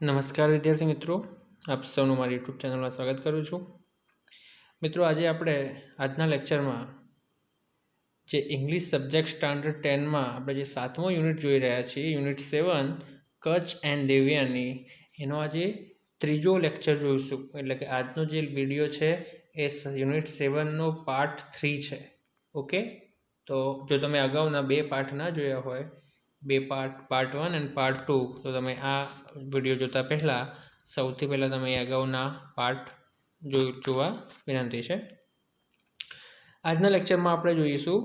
નમસ્કાર વિદ્યાર્થી મિત્રો, આપ સૌનું મારી યુટ્યુબ ચેનલમાં સ્વાગત કરું છું. મિત્રો, આજે આપણે આજના લેક્ચરમાં જે ઇંગ્લિશ સબ્જેક્ટ સ્ટાન્ડર્ડ 10માં આપણે જે 7મો યુનિટ જોઈ રહ્યા છીએ, યુનિટ 7 કચ્છ એન્ડ દેવયાની, એનો આજે ત્રીજો લેક્ચર જોઈશું. એટલે કે આજનો જે વિડીયો છે એ યુનિટ 7નો પાર્ટ 3 છે. ઓકે, તો જો તમે અગાઉના બે પાર્ટ ના જોયા હોય, બે પાર્ટ 1 અને પાર્ટ 2, તો તમે આ વિડીયો જોતા પહેલાં સૌથી પહેલાં તમે અગાઉના પાર્ટ જોવા વિનંતી છે. આજના લેક્ચરમાં આપણે જોઈશું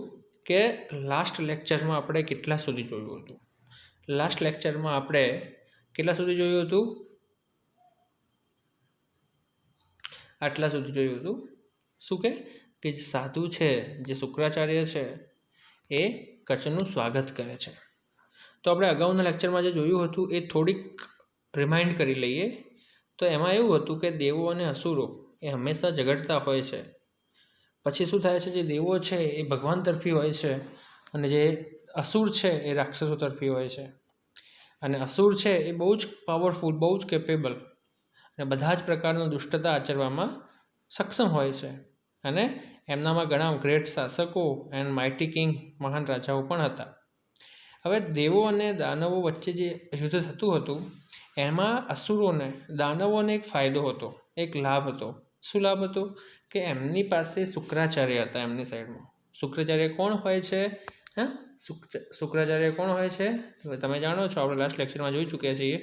કે લાસ્ટ લેક્ચરમાં આપણે કેટલા સુધી જોયું હતું. લાસ્ટ લેક્ચરમાં આપણે કેટલા સુધી જોયું હતું? આટલા સુધી જોયું હતું. શું કે જે સાધુ છે, જે શુક્રાચાર્ય છે, એ કચ્છનું સ્વાગત કરે છે. તો આપણે અગાઉના લેક્ચરમાં જે જોયું હતું એ થોડીક રિમાઇન્ડ કરી લઈએ. તો એમાં એવું હતું કે દેવો અને અસુરો એ હંમેશા ઝઘડતા હોય છે. પછી શું થાય છે, જે દેવો છે એ ભગવાન તરફી હોય છે અને જે અસુર છે એ રાક્ષસો તરફી હોય છે. અને અસુર છે એ બહુ જ પાવરફુલ, બહુ જ કેપેબલ અને બધા જ પ્રકારનું દુષ્ટતા આચરવામાં સક્ષમ હોય છે. અને એમનામાં ઘણા ગ્રેટ શાસકો એન્ડ માઇટી કિંગ, મહાન રાજાઓ પણ હતા. હવે દેવો અને દાનવો વચ્ચે જે યુદ્ધ થતું હતું એમાં અસુરોને, દાનવોને એક ફાયદો હતો, એક લાભ હતો. શું લાભ હતો? કે એમની પાસે શુક્રાચાર્ય હતા. એમની સાઈડમાં શુક્રાચાર્ય કોણ હોય છે? શુક્રાચાર્ય કોણ હોય છે? તમે જાણો છો, આપણે લાસ્ટ લેક્ચરમાં જોઈ ચૂક્યા છીએ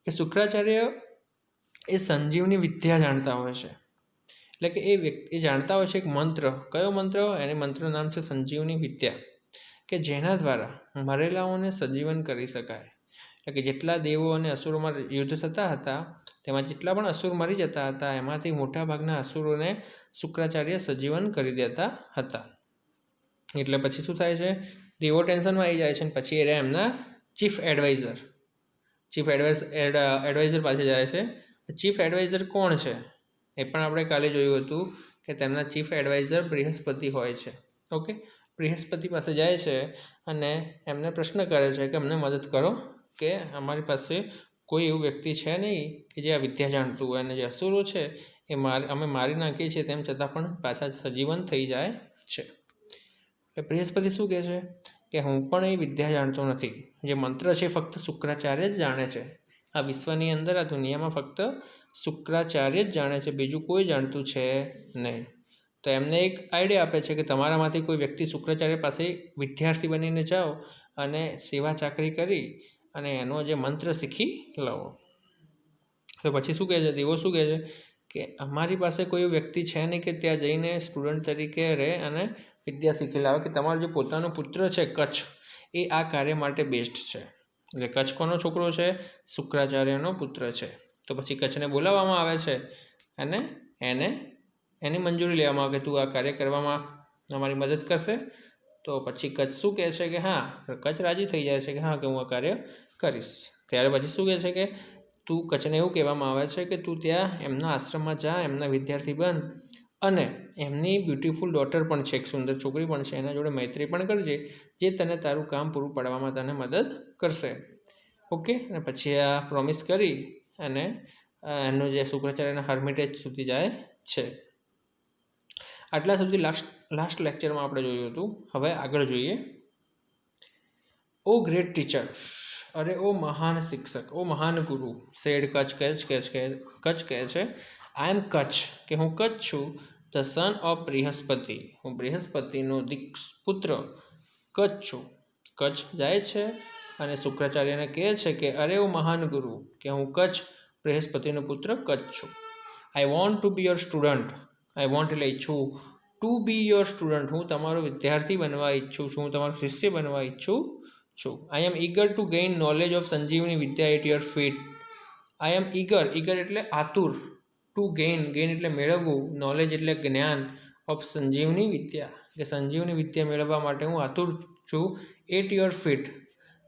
કે શુક્રાચાર્ય એ સંજીવની વિદ્યા જાણતા હોય છે. એટલે કે એ વ્યક્તિ જાણતા હોય છે એક મંત્ર. કયો મંત્ર? એને મંત્રનું નામ છે સંજીવની વિદ્યા, કે જેના દ્વારા મરેલાઓને સજીવન કરી શકાય. એટલે કે જેટલા દેવો અને અસુરોમાં યુદ્ધ થતા હતા તેમાં જેટલા પણ અસુર મરી જતા હતા એમાંથી મોટાભાગના અસુરોને શુક્રાચાર્ય સજીવન કરી દેતા હતા. એટલે પછી શું થાય છે, દેવો ટેન્શનમાં આવી જાય છે અને પછી એ એમના ચીફ એડવાઇઝર પાસે જાય છે. ચીફ એડવાઇઝર કોણ છે એ પણ આપણે કાલે જોયું હતું કે તેમના ચીફ એડવાઇઝર બૃહસ્પતિ હોય છે. ઓકે, બૃહસ્પતિ પાસે જાય છે અને એમને પ્રશ્ન કરે છે કે અમને મદદ કરો, કે અમારી પાસે કોઈ એવું વ્યક્તિ છે નહીં કે જે આ વિદ્યા જાણતું હોય, અને જે અસુરો છે એ અમે મારી નાખીએ છીએ તેમ છતાં પણ પાછા સજીવન થઈ જાય છે. એટલે બૃહસ્પતિ શું કહે છે કે હું પણ એ વિદ્યા જાણતો નથી. જે મંત્ર છે ફક્ત શુક્રાચાર્ય જ જાણે છે. આ વિશ્વની અંદર, આ દુનિયામાં ફક્ત શુક્રાચાર્ય જ જાણે છે, બીજું કોઈ જાણતું છે નહીં. તો એમને એક આઈડિયા આપે છે કે તમારામાંથી કોઈ વ્યક્તિ શુક્રાચાર્ય પાસે વિદ્યાર્થી બનીને જાઓ અને સેવા ચાકરી કરી અને એનો જે મંત્ર શીખી લો. તો પછી શું કહે છે, દેવો શું કહે છે કે અમારી પાસે કોઈ વ્યક્તિ છે નહીં કે ત્યાં જઈને સ્ટુડન્ટ તરીકે રહે અને વિદ્યા શીખી લાવે, કે તમારો જે પોતાનો પુત્ર છે કચ્છ, એ આ કાર્ય માટે બેસ્ટ છે. એટલે કચ્છ કોનો છોકરો છે? શુક્રાચાર્યનો પુત્ર છે. તો પછી કચ્છને બોલાવવામાં આવે છે અને એની મંજૂરી લેવામાં આવે કે તું આ કાર્ય કરવામાં અમારી મદદ કરશે. તો પછી કચ્છ શું કહે છે કે હા, કચ્છ રાજી થઈ જાય છે કે હા, કે હું આ કાર્ય કરીશ. ત્યારે પછી શું કહે છે કે તું, કચ્છને એવું કહેવામાં આવે છે કે તું ત્યાં એમના આશ્રમમાં જા, એમના વિદ્યાર્થી બન અને એમની બ્યુટીફુલ ડોટર પણ છે, એક સુંદર છોકરી પણ છે, એના જોડે મૈત્રી પણ કરજે, જે તને તારું કામ પૂરું પાડવામાં તને મદદ કરશે. ઓકે, અને પછી આ પ્રોમિસ કરી અને એમનું જે શુક્રાચાર્યના હર્મિટેજ સુધી જાય છે. આટલા સુધી લાસ્ટ લેક્ચરમાં આપણે જોયું હતું. હવે આગળ જોઈએ. ઓ ગ્રેટ ટીચર, અરે ઓ મહાન શિક્ષક, ઓ મહાન ગુરુ, સેડ કચ્છ કહે છે આઈ એમ કચ્છ, કે હું કચ્છ છું, ધ સન ઓફ બૃહસ્પતિ, હું બૃહસ્પતિનો પુત્ર કચ્છ છું. કચ્છ જાય છે અને શુક્રાચાર્યને કહે છે કે અરે ઓ મહાન ગુરુ, કે હું કચ્છ, બૃહસ્પતિનો પુત્ર કચ્છ છું. I want to B your student, I want એટલે ઈચ્છું, ટુ બી યોર સ્ટુડન્ટ, હું તમારો વિદ્યાર્થી બનવા ઈચ્છું છું, હું તમારો શિષ્ય બનવા ઈચ્છું છું. I am eager to gain knowledge of સંજીવની વિદ્યા at your feet. I am eager એટલે આતુર, ટુ ગેઇન એટલે મેળવવું, નોલેજ એટલે જ્ઞાન, ઓફ સંજીવની વિદ્યા, કે સંજીવની વિદ્યા મેળવવા માટે હું આતુર છું. એટ યોર ફીટ,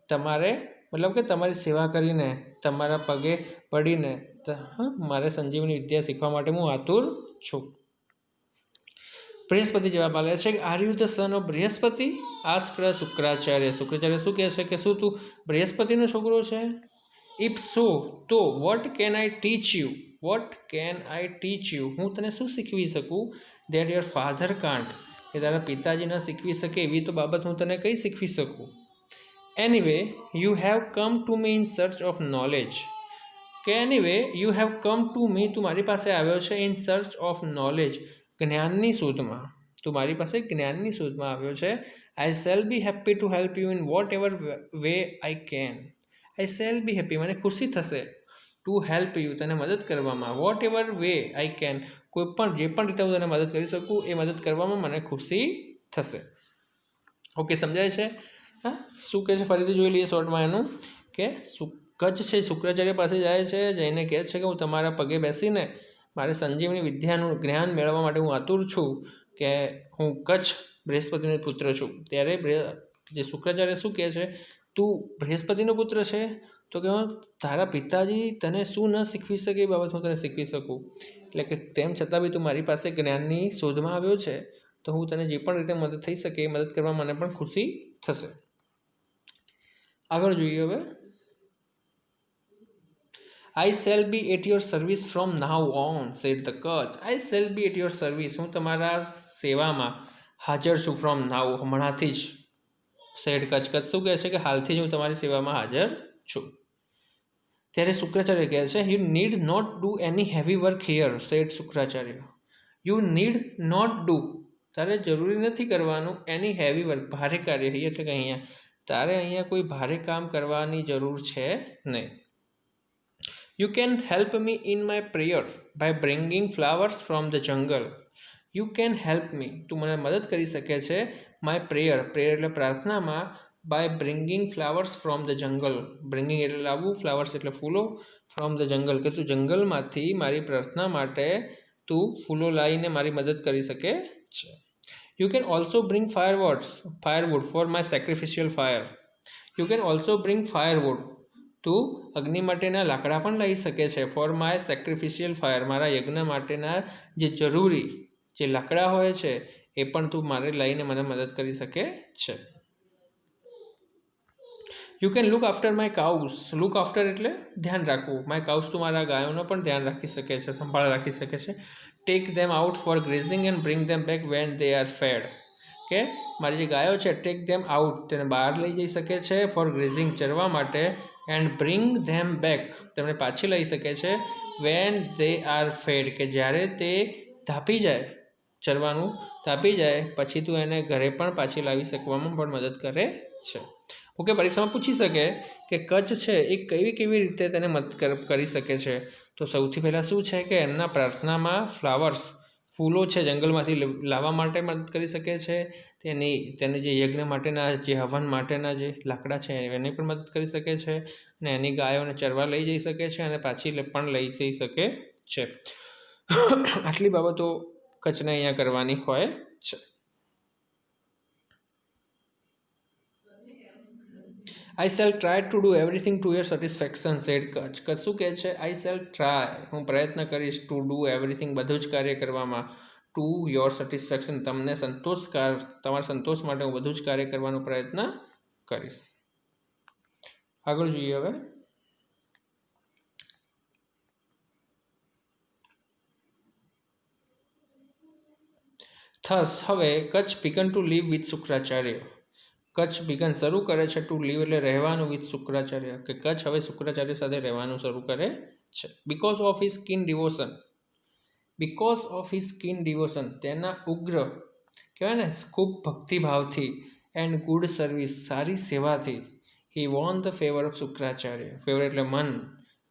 તમારે મતલબ કે તમારી સેવા કરીને, તમારા પગે પડીને મારે સંજીવની વિદ્યા શીખવા માટે હું આતુર છું. બૃહસ્પતિ જવાબ આપે છે કે are you the son of Brihaspati? Ask Shukracharya. Shukracharya શું કહે છે કે શું તું બૃહસ્પતિનો છોકરો છે? ઇફ સો તો what can I teach you, what can I teach you, હું તને શું શીખવી શકું, દેટ યોર ફાધર કાન્ટ, કે તારા પિતાજી ન શીખવી શકે એવી તો બાબત હું તને કઈ શીખવી શકું. Anyway you have come to me in search of knowledge, કે anyway you have come to me, તું મારી પાસે આવ્યો છે ઇન સર્ચ ઓફ નોલેજ, જ્ઞાનની શોધમાં, તું મારી પાસે જ્ઞાનની શોધમાં આવ્યો છે. I shall be happy to help you in whatever way I can, I shall be happy, મને ખુશી થશે, ટુ હેલ્પ યુ, તને મદદ કરવામાં, whatever way I can, કોઈ પણ જે પણ રીતે હું તને મદદ કરી શકું એ મદદ કરવામાં મને ખુશી થશે. ઓકે, સમજાય છે? હા, શું કહે છે ફરીથી જોઈ લઈએ શોર્ટમાં એનું, કે કચ્છ છે શુક્રાચાર્ય પાસે જાય છે, જઈને કહે છે કે હું તમારા પગે બેસીને મારે સંજીવની વિદ્યાનું જ્ઞાન મેળવવા માટે હું આતુર છું, કે હું કચ્છ બૃહસ્પતિનો પુત્ર છું. ત્યારે જે શુક્રાચાર્ય શું કહે છે, તું બૃહસ્પતિનો પુત્ર છે, તો કે તારા પિતાજી તને શું ન શીખવી શકે એ બાબત હું તને શીખવી શકું, એટલે કે તેમ છતાં બી તું મારી પાસે જ્ઞાનની શોધમાં આવ્યો છે, તો હું તને જે પણ રીતે મદદ થઈ શકે એ મદદ કરવા મને પણ ખુશી થશે. આગળ જોઈએ હવે. I shall be at your service from now on, said the Kutch. I shall be at your service, હું તમારા સેવામાં હાજર છું, ફ્રોમ નાઉ, હમણાંથી જ, સેડ કચ્છ, કચ્છ શું કહે છે કે હાલથી જ હું તમારી સેવામાં હાજર છું. ત્યારે શુક્રાચાર્ય કહે છે you need not do any heavy work here, said Shukracharya. You need not do, તારે જરૂરી નથી કરવાનું, એની હેવી વર્ક, ભારે કાર્ય, એટલે કે અહીંયા તારે અહીંયા કોઈ ભારે કામ કરવાની જરૂર છે નહીં. You can help me in my prayer by bringing flowers from the jungle. You can help me, તું મને મદદ કરી શકે છે, my prayer, prayer એટલે પ્રાર્થનામાં, by bringing flowers from the jungle, bringing એટલે લાવવું, flowers એટલે ફૂલો, from the jungle, કે તું જંગલમાંથી મારી પ્રાર્થના માટે તું ફૂલો લાવીને મારી મદદ કરી શકે છે. You can also bring firewood for my sacrificial fire. You can also bring firewood, તું અગ્નિ માટેના લાકડા પણ લઈ શકે છે, ફોર માય સેક્રિફિશિયલ ફાયર, મારા યજ્ઞ માટેના જે જરૂરી જે લાકડા હોય છે એ પણ તું મારે લઈને મને મદદ કરી શકે છે. You can look after my cows, look after એટલે ધ્યાન રાખવું, માય કાઉસ, તું મારા ગાયોનો પણ ધ્યાન રાખી શકે છે, સંભાળ રાખી શકે છે. Take them out for grazing and bring them back when they are fed, કે મારી જે ગાયો છે ટેક ધેમ આઉટ, તેને બહાર લઈ જઈ શકે છે, ફોર ગ્રેઝિંગ ચરવા માટે, એન્ડ બ્રિંગ ધેમ બેક, તેમને પાછી લઈ શકે છે, વેન દે આર ફેડ, કે જ્યારે તે ધાપી જાય, ચરવાનું ધાપી જાય પછી તું એને ઘરે પણ પાછી લાવી શકવામાં પણ મદદ કરે છે. ઓકે, પરીક્ષામાં પૂછી શકે કે કચ્છ છે એ કેવી રીતે તેને મદદ કરી શકે છે, તો સૌથી પહેલાં શું છે કે એમના પ્રાર્થનામાં ફ્લાવર્સ, ફૂલો છે જંગલમાંથી લાવવા માટે મદદ કરી શકે છે, તેને જે યજ્ઞ માટેના જે હવન માટેના જે લાકડા છે એને પણ મદદ કરી શકે છે, અને એની ગાયોને ચરવા લઈ જઈ શકે છે અને પાછી પણ લઈ જઈ શકે છે. આટલી બાબતો કચ્છને અહીંયા કરવાની હોય છે. I shall try to do everything to your satisfaction, said Kacha. Kacha શું કહે છે, આઈ શેલ ટ્રાય, હું પ્રયત્ન કરીશ, ટુ ડુ એવરીથિંગ, બધું જ કાર્ય કરવામાં, ટુ યોર સેટિસ્ફેક્શન, તમને તમારા સંતોષ માટે હું બધું જ કાર્ય કરવાનો પ્રયત્ન કરીશ. આગળ જોઈએ હવે. થસ, હવે Kacha began to live with Shukracharya, Kacha began શરૂ કરે છે, ટુ લીવ એટલે રહેવાનું, વિથ શુક્રાચાર્ય, કે કચ્છ હવે શુક્રાચાર્ય સાથે રહેવાનું શરૂ કરે છે. Because of his keen devotion, because of his keen devotion, તેના ઉગ્ર કહેવાય ને ખૂબ ભક્તિભાવથી, એન્ડ ગુડ સર્વિસ, સારી સેવાથી, he won the favour of Shukracharya, favour એટલે મન,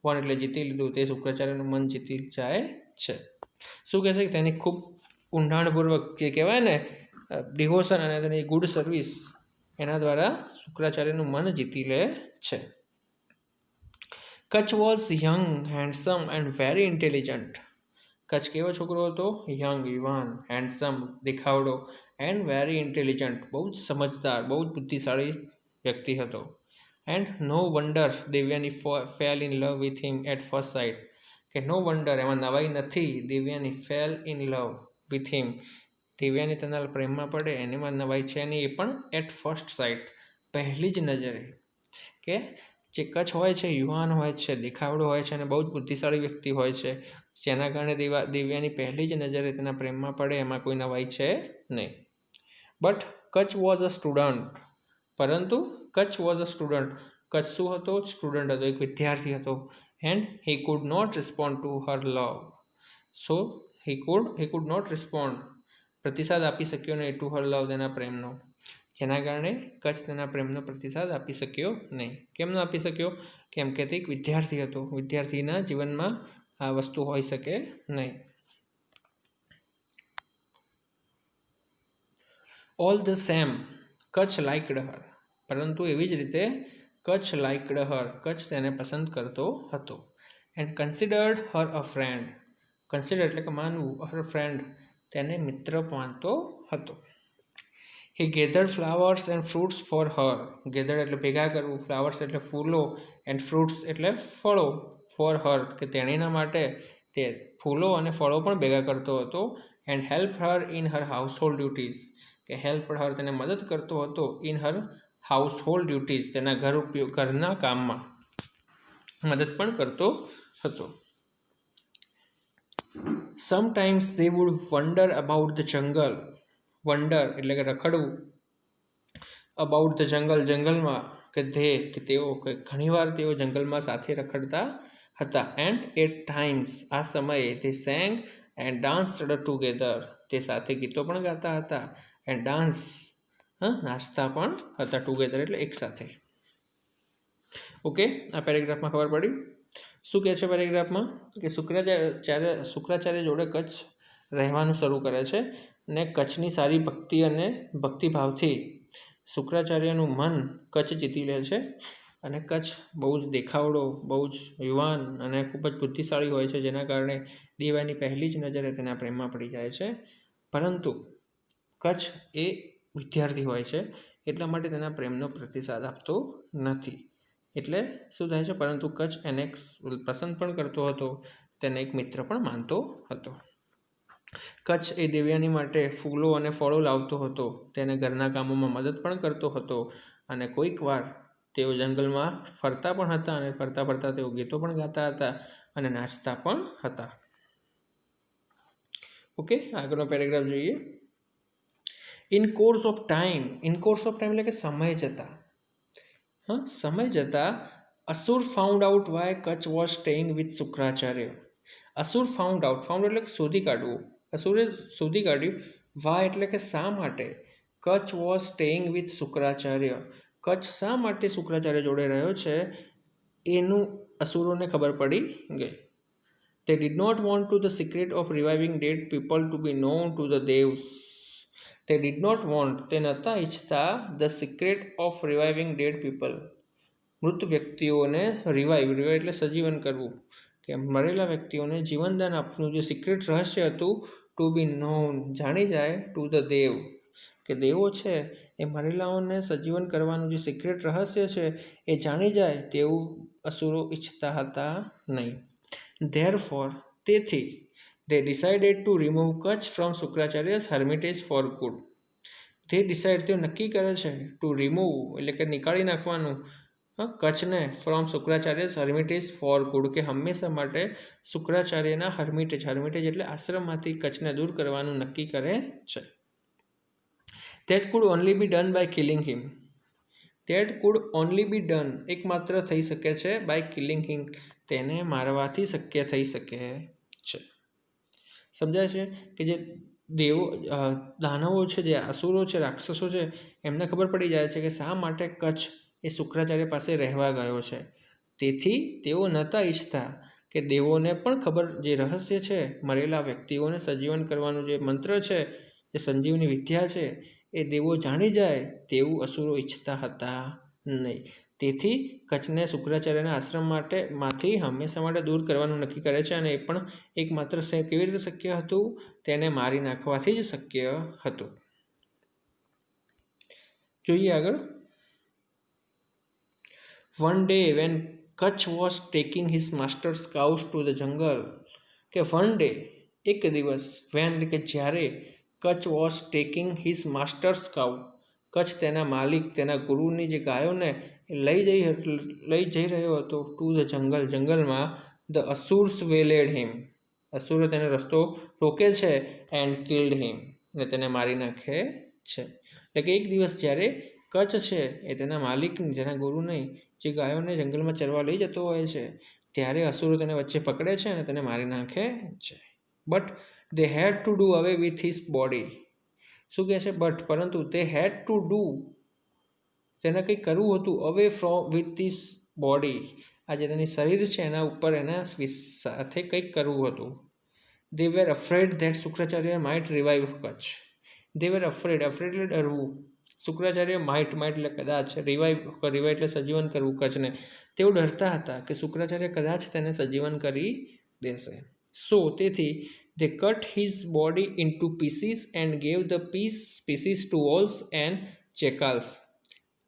વોન એટલે જીતી લીધું, તે શુક્રાચાર્યનું મન જીતી જાય છે. શું કહે છે કે તેની ખૂબ ઊંડાણપૂર્વક જે કહેવાય ને ડિવોશન અને તેની ગુડ સર્વિસ, એના દ્વારા શુક્રાચાર્યનું મન જીતી લે છે. Kacha was young, handsome and very intelligent, Kacha કેવો છોકરો હતો, યંગ, યુવાન, હેન્ડસમ, દેખાવડો, એન્ડ વેરી ઇન્ટેલિજન્ટ, બહુ જ સમજદાર, બહુ જ બુદ્ધિશાળી વ્યક્તિ હતો. And no wonder Devayani fell in love with him at first sight, કે નો વન્ડર, એમાં નવાઈ નથી, Devayani fell in love with him, Devayani તેના પ્રેમમાં પડે એનીમાં નવાઈ છે નહીં, એ પણ એટ ફર્સ્ટ સાઇટ, પહેલી જ નજરે, કે જે કચ્છ હોય છે યુવાન હોય છે, દેખાવડો હોય છે અને બહુ જ બુદ્ધિશાળી વ્યક્તિ હોય છે, જેના કારણે દિવ્યાની પહેલી જ નજરે તેના પ્રેમમાં પડે એમાં કોઈ નવાઈ છે નહીં. But Kacha was a student, પરંતુ Kacha was a student, Kacha શું હતો? સ્ટુડન્ટ હતો, એક વિદ્યાર્થી હતો. And he could not respond to her love. So he could not respond, પ્રતિસાદ આપી શક્યો નહીં ટુ હર લવ, તેના પ્રેમનો, જેના કારણે કચ્છ તેના પ્રેમનો પ્રતિસાદ આપી શક્યો નહીં. કેમ ન આપી શક્યો? કેમ કે તે એક વિદ્યાર્થી હતો. વિદ્યાર્થીના જીવનમાં આ વસ્તુ હોઈ શકે નહીં. All the same Kacha liked her, પરંતુ એવી જ રીતે કચ્છ લાઇકડ હર, કચ્છ તેને પસંદ કરતો હતો. And considered her a friend, consider એટલે કે માનવું, હર ફ્રેન્ડ તેને મિત્ર માનતો હતો. He gathered flowers and fruits for her, gathered એટલે ભેગા કરવું, ફ્લાવર્સ એટલે ફૂલો, એન્ડ ફ્રૂટ્સ એટલે ફળો, ફોર હર કે તેણીના માટે તે ફૂલો અને ફળો પણ ભેગા કરતો હતો. And help her in her household duties, કે હેલ્પ હર તેને મદદ કરતો હતો, ઇન હર હાઉસહોલ્ડ ડ્યુટીઝ તેના ઘરના કામમાં મદદ પણ કરતો હતો. Sometimes they wood wonder about the jungle, wonder એટલે કે રખડવું, અબાઉટ ધ જંગલ જંગલમાં, કે તેઓ કે ઘણીવાર તેઓ જંગલમાં સાથે રખડતા હતા. એન્ડ એટ ટાઈમ્સ આ સમયે તે સેંગ એન્ડ ડાન્સ્ડ ટુગેધર, તે સાથે ગીતો પણ ગાતા હતા, એન્ડ ડાન્સ નાચતા પણ હતા, ટુગેધર એટલે એક સાથે. ઓકે, આ પેરેગ્રાફમાં ખબર પડી. શું કહે છે પેરેગ્રાફમાં? કે શુક્રાચાર્ય જોડે કચ્છ રહેવાનું શરૂ કરે છે ને કચ્છની સારી ભક્તિ અને ભક્તિભાવથી શુક્રાચાર્યનું મન કચ્છ જીતી લે છે. અને કચ્છ બહુ જ દેખાવડો, બહુ જ યુવાન અને ખૂબ જ બુદ્ધિશાળી હોય છે, જેના કારણે દેવાની પહેલી જ નજરે તેના પ્રેમમાં પડી જાય છે. પરંતુ કચ્છ એ વિદ્યાર્થી હોય છે, એટલા માટે તેના પ્રેમનો પ્રતિસાદ આપતો નથી. એટલે શું થાય છે? પરંતુ કચ્છ એને પસંદ પણ કરતો હતો, તેને એક મિત્ર પણ માનતો હતો. કચ્છ એ દેવ્યાની માટે ફૂલો અને ફળો લાવતો હતો, તેને ઘરના કામોમાં મદદ પણ કરતો હતો, અને કોઈક વાર તેઓ જંગલમાં ફરતા પણ હતા, અને ફરતા ફરતા તેઓ ગીતો પણ ગાતા હતા અને નાચતા પણ હતા. ઓકે, આગળનો પેરેગ્રાફ જોઈએ. In course of time, in course of time એટલે કે સમય જતાં, સમય જતાં asur found out why Kacha was staying with Shukracharya. Asur found out, found એટલે શોધી કાઢવું, અસુરે શોધી કાઢ્યું. વાય એટલે કે શા માટે, Kutch was staying with Shukracharya, Kutch શા માટે શુક્રાચાર્ય જોડે રહ્યો છે એનું અસુરોને ખબર પડી ગઈ. They did not want to the secret of reviving dead people to be known to the devs. They did not want, તે નહોતા ઈચ્છતા, the secret of reviving dead people, મૃત વ્યક્તિઓને રિવાઇવ એટલે સજીવન કરવું, કે મરેલા વ્યક્તિઓને જીવનદાન આપવાનું જે સિક્રેટ રહસ્ય હતું, ટુ બી નોન જાણી જાય, ટુ ધ દેવ કે દેવો છે એ મરેલાઓને સજીવન કરવાનું જે સિક્રેટ રહસ્ય છે એ જાણી જાય તેવું અસુરો ઈચ્છતા હતા નહીં. Therefore, તેથી they decided to remove Kutch from Shukracharya's hermitage for good. They decide, તેઓ નક્કી કરે છે, to remove એટલે કે નીકાળી નાખવાનું કચ્છને ફ્રોમ શુક્રાચાર્યસ હર્મિટેજ ફોર ગુડ, કે હંમેશા માટે શુક્રાચાર્યના હર્મિટેજ, હર્મિટેજ એટલે આશ્રમમાંથી કચ્છને દૂર કરવાનું નક્કી કરે છે. That could only be done by killing him. That could only be done, એકમાત્ર થઈ શકે છે, by killing him, તેને મારવાથી શક્ય થઈ શકે છે. સમજાય છે કે જે દેવો દાનવો છે, જે અસુરો છે, રાક્ષસો છે, એમને ખબર પડી જાય છે કે શા માટે કચ્છ એ શુક્રાચાર્ય પાસે રહેવા ગયો છે. તેથી તેઓ નહોતા ઈચ્છતા કે દેવોને પણ ખબર, જે રહસ્ય છે, મરેલા વ્યક્તિઓને સજીવન કરવાનું જે મંત્ર છે, જે સંજીવની વિદ્યા છે, એ દેવો જાણી જાય તેવું અસુરો ઈચ્છતા હતા નહીં. તેથી કચ્છને શુક્રાચાર્યના આશ્રમમાંથી હંમેશા માટે દૂર કરવાનું નક્કી કરે છે, અને એ પણ એકમાત્ર કેવી રીતે શક્ય હતું? તેને મારી નાખવાથી જ શક્ય હતું. જોઈએ આગળ. One day when Kutch was taking his masters cows to the jungle, કે વન ડે એક દિવસ, વેન એટલે કે જ્યારે, Kacha was taking his master's cow, Kacha તેના માલિક, તેના ગુરુની જે ગાયોને એ લઈ જઈ રહ્યો હતો ટુ ધ જંગલ. જંગલમાં ધ અસુર્સ વેલેડ હિમ. અસુરો તેને રસ્તો રોકે છે એન્ડ કિલ્ડ હિમ, અને તેને મારી નાખે છે. એટલે કે એક દિવસ જ્યારે કચ્છ છે એ તેના માલિક, જેના ગુરુ નહીં, જે ગાયોને જંગલમાં ચરવા લઈ જતો હોય છે, ત્યારે અસુરો તેને વચ્ચે પકડે છે અને તેને મારી નાખે છે. But they had to do away with his body. શું કહે છે? પરંતુ તે હેડ ટુ ડુ, તેને કંઈક કરવું હતું, away from with his body, આ જે તેની શરીર છે એના ઉપર એના સાથે કંઈક કરવું હતું. They were afraid that Shukracharya might revive Kacha. They were afraid એટલે ડરવું. શુક્રાચાર્ય માઇટ એટલે કદાચ, રિવાઇવ એટલે સજીવન કરવું કચ્છને. તેઓ ડરતા હતા કે શુક્રાચાર્ય કદાચ તેને સજીવન કરી દેશે. સો તેથી they cut his body into pieces and gave the pieces to wolves and jackals.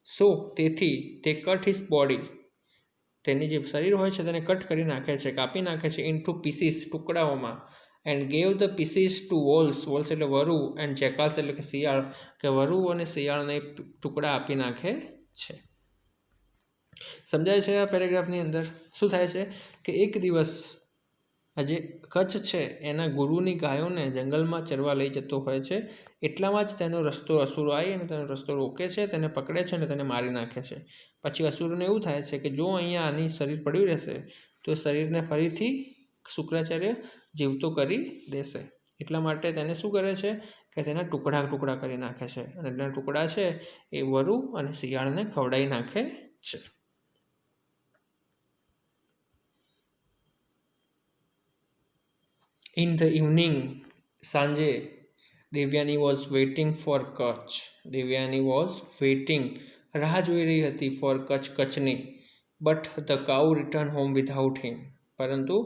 So તેથી they cut his body, તેની જે શરીર હોય છે તેને કટ કરી નાખે છે, કાપી નાખે છે, into pieces ટુકડાઓમાં, and gave the pieces to wolves એટલે વરુ, and jackals એટલે કે શિયાળ, કે વરુ અને શિયાળને ટુકડા આપી નાખે છે. સમજાય છે આ પેરેગ્રાફની અંદર? શું થાય છે કે એક દિવસ આ જે કચ્છ છે એના ગુરુની ગાયોને જંગલમાં ચરવા લઈ જતો હોય છે, એટલામાં જ તેનો રસ્તો અસુરો આવી અને તેનો રસ્તો રોકે છે, તેને પકડે છે અને તેને મારી નાખે છે. પછી અસુરોને એવું થાય છે કે જો અહીંયા આની શરીર પડ્યું રહેશે તો શરીરને ફરીથી શુક્રાચાર્ય જીવતો કરી દેશે. એટલા માટે તેને શું કરે છે કે તેના ટુકડા કરી નાખે છે, અને તેના ટુકડા છે એ વરુ અને શિયાળને ખવડાવી નાખે છે. In the evening, સાંજે, Devyani was waiting for Kacha. Devyani was waiting, રાહ જોઈ રહી હતી, ફોર કચ્છની. But the cow return home without him. પરંતુ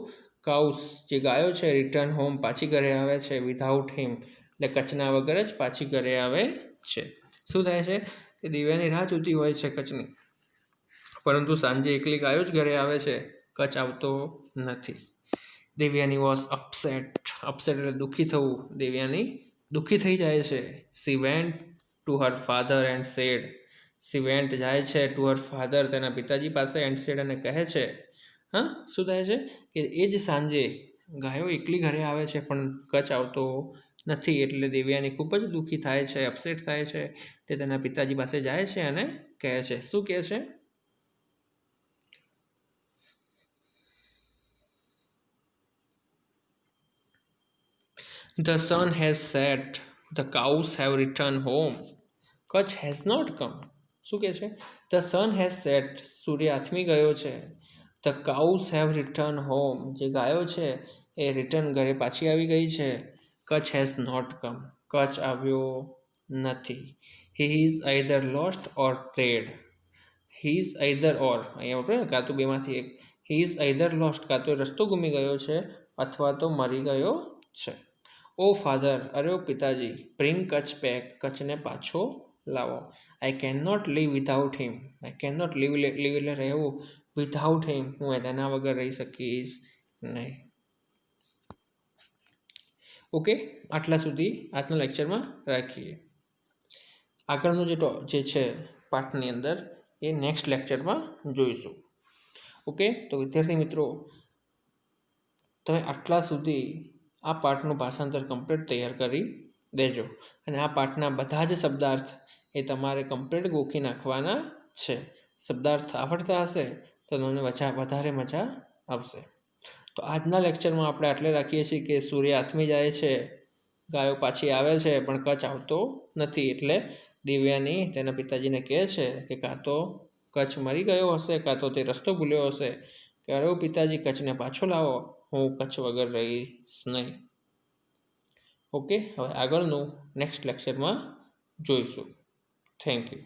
કાઉસ જે ગાયો છે રિટર્ન હોમ પાછી ઘરે આવે છે, વિધાઉટ હિમ એટલે કચ્છના વગર જ પાછી ઘરે આવે છે. શું થાય છે કે દેવ્યાની રાહ જોતી હોય છે કચ્છની, પરંતુ સાંજે એકલી ગાયો જ ઘરે આવે છે, કચ્છ આવતો નથી. દેવ્યાની વોઝ અપસેટ એટલે દુઃખી થવું. દેવ્યાની દુઃખી થઈ જાય છે. C went to her father and said. C vent જાય છે ટુ હર ફાધર તેના પિતાજી પાસે, એન્ડ સેડ અને કહે છે. શું થાય છે કે એ જ સાંજે ગાયો એકલી ઘરે આવે છે પણ કચ્છ આવતો નથી, એટલે દેવ્યાની ખૂબ જ દુઃખી થાય છે, અપસેટ થાય છે. તે તેના પિતાજી પાસે જાય છે અને કહે છે. શું કહે છે? The sun has set, the cows have returned home, Kutch has not come. શું કહે છે? The sun has set, સૂર્ય આથમી ગયો છે. The cows have returned home, જે ગાયો છે એ રિટર્ન ઘરે પાછી આવી ગઈ છે. Kutch has not come, Kutch આવ્યો નથી. He is either lost or fled. He is either or, અહીંયા આપણે કાં તો બેમાંથી એક. He is either lost, કાં તો રસ્તો ગુમી ગયો છે અથવા તો મરી ગયો છે. ઓ ફાધર, અરે ઓ પિતાજી, બ્રિંગ કચ્છ બેક, કચ્છને પાછો લાવો. I can not live without him. I can not live એટલે રહેવું, વિધાઉટ હિમ હું તેના વગર રહી શકીશ નહીં. ઓકે, આટલા સુધી આજના લેક્ચરમાં રાખીએ. આગળનું જે છે પાઠની અંદર એ નેક્સ્ટ લેક્ચરમાં જોઈશું. ઓકે, તો વિદ્યાર્થી મિત્રો, તમે આટલા સુધી આ પાઠનું ભાષાંતર કમ્પ્લીટ તૈયાર કરી દેજો, અને આ પાઠના બધા જ શબ્દાર્થ એ તમારે કમ્પ્લીટ ગોખી નાખવાના છે. શબ્દાર્થ આવડતા હશે તો તમને વધારે મજા આવશે. તો આજના લેક્ચરમાં આપણે આટલે રાખીએ છીએ કે સૂર્ય આથમી જાય છે, ગાયો પાછી આવે છે પણ કચ્છ આવતો નથી, એટલે દિવ્યાની તેના પિતાજીને કહે છે કે કાં તો કચ્છ મરી ગયો હશે, કાં તો તે રસ્તો ભૂલ્યો હશે, કે અરે પિતાજી કચ્છને પાછો લાવો, હું કચ્છ વગર રહીશ નહીં. ઓકે, હવે આગળનું નેક્સ્ટ લેક્ચરમાં જોઈશું. Thank you.